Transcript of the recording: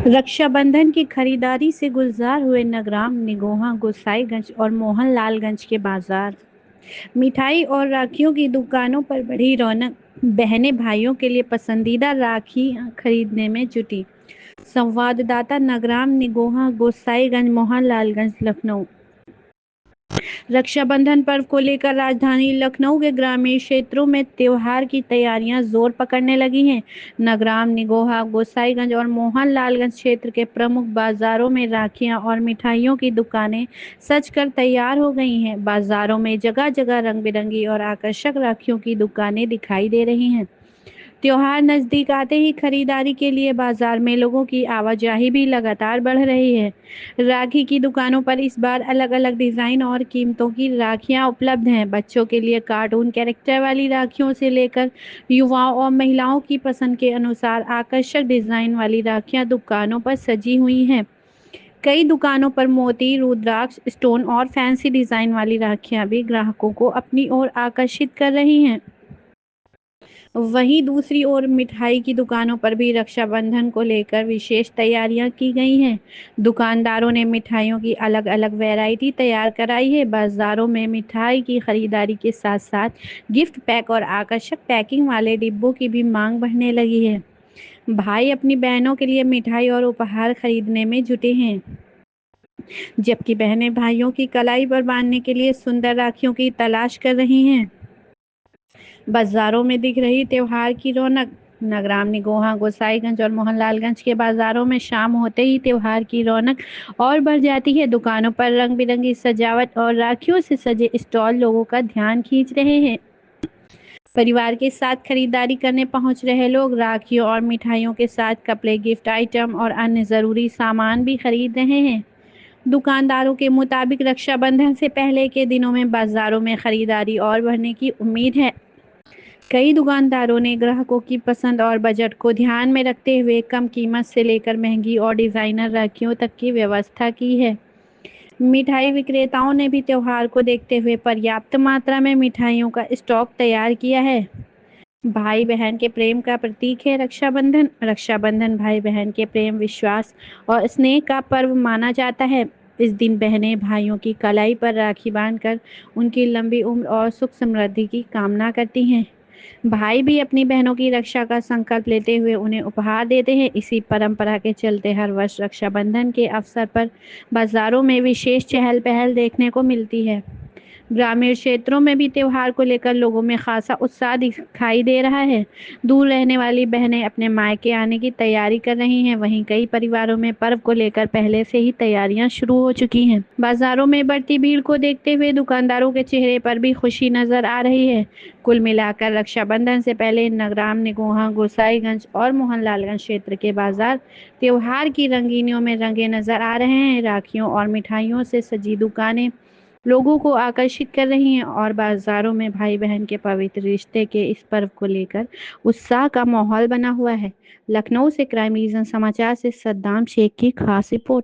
रक्षाबंधन की खरीदारी से गुलजार हुए नगराम, निगोहा, गोसाईगंज और मोहनलालगंज के बाजार। मिठाई और राखियों की दुकानों पर बढ़ी रौनक। बहनें भाइयों के लिए पसंदीदा राखी खरीदने में जुटी। संवाददाता नगराम, निगोहा, गोसाईगंज, मोहनलालगंज, लखनऊ। रक्षाबंधन पर्व को लेकर राजधानी लखनऊ के ग्रामीण क्षेत्रों में त्योहार की तैयारियां जोर पकड़ने लगी हैं। नगराम, निगोहा, गोसाईगंज और मोहनलालगंज क्षेत्र के प्रमुख बाजारों में राखियां और मिठाइयों की दुकानें सजकर तैयार हो गई हैं। बाजारों में जगह जगह रंग बिरंगी और आकर्षक राखियों की दुकानें दिखाई दे रही हैं। त्योहार नजदीक आते ही खरीदारी के लिए बाजार में लोगों की आवाजाही भी लगातार बढ़ रही है। राखी की दुकानों पर इस बार अलग अलग डिजाइन और कीमतों की राखियां उपलब्ध हैं। बच्चों के लिए कार्टून कैरेक्टर वाली राखियों से लेकर युवाओं और महिलाओं की पसंद के अनुसार आकर्षक डिजाइन वाली राखियां दुकानों पर सजी हुई हैं। कई दुकानों पर मोती, रुद्राक्ष, स्टोन और फैंसी डिजाइन वाली राखियां भी ग्राहकों को अपनी ओर आकर्षित कर रही हैं। वहीं दूसरी ओर मिठाई की दुकानों पर भी रक्षाबंधन को लेकर विशेष तैयारियां की गई हैं। दुकानदारों ने मिठाइयों की अलग-अलग वैरायटी तैयार कराई है। बाजारों में मिठाई की खरीदारी के साथ-साथ गिफ्ट पैक और आकर्षक पैकिंग वाले डिब्बों की भी मांग बढ़ने लगी है। भाई अपनी बहनों के लिए मिठाई और उपहार खरीदने में जुटे हैं, जबकि बहनें भाइयों की कलाई पर बांधने के लिए सुंदर राखियों की तलाश कर रही हैं। बाजारों में दिख रही त्योहार की रौनक। नगराम, निगोहा, गोसाईगंज और मोहनलालगंज के बाजारों में शाम होते ही त्योहार की रौनक और बढ़ जाती है। दुकानों पर रंग बिरंगी सजावट और राखियों से सजे स्टॉल लोगों का ध्यान खींच रहे हैं। परिवार के साथ खरीदारी करने पहुंच रहे लोग राखियों और मिठाइयों के साथ कपड़े, गिफ्ट आइटम और अन्य जरूरी सामान भी खरीद रहे हैं। दुकानदारों के मुताबिक रक्षाबंधन से पहले के दिनों में बाजारों में खरीदारी और बढ़ने की उम्मीद है। कई दुकानदारों ने ग्राहकों की पसंद और बजट को ध्यान में रखते हुए कम कीमत से लेकर महंगी और डिजाइनर राखियों तक की व्यवस्था की है। मिठाई विक्रेताओं ने भी त्योहार को देखते हुए पर्याप्त मात्रा में मिठाइयों का स्टॉक तैयार किया है। भाई बहन के प्रेम का प्रतीक है रक्षाबंधन। रक्षाबंधन भाई बहन के प्रेम, विश्वास और स्नेह का पर्व माना जाता है। इस दिन बहनें भाइयों की कलाई पर राखी बांधकर उनकी लंबी उम्र और सुख समृद्धि की कामना करती हैं। भाई भी अपनी बहनों की रक्षा का संकल्प लेते हुए उन्हें उपहार देते हैं। इसी परंपरा के चलते हर वर्ष रक्षाबंधन के अवसर पर बाजारों में विशेष चहल पहल देखने को मिलती है। ग्रामीण क्षेत्रों में भी त्योहार को लेकर लोगों में खासा उत्साह दिखाई दे रहा है। दूर रहने वाली बहनें अपने मायके आने की तैयारी कर रही हैं। वहीं कई परिवारों में पर्व को लेकर पहले से ही तैयारियां शुरू हो चुकी हैं। बाजारों में बढ़ती भीड़ को देखते हुए दुकानदारों के चेहरे पर भी खुशी नजर आ रही है। कुल मिलाकर रक्षाबंधन से पहले नगराम, निगोहा, गोसाईगंज और मोहनलालगंज क्षेत्र के बाजार त्योहार की रंगीनियों में रंगे नजर आ रहे हैं। राखियों और मिठाइयों से सजी दुकानें लोगों को आकर्षित कर रही हैं और बाजारों में भाई बहन के पवित्र रिश्ते के इस पर्व को लेकर उत्साह का माहौल बना हुआ है। लखनऊ से क्राइम रीजन समाचार से सद्दाम शेख की खास रिपोर्ट।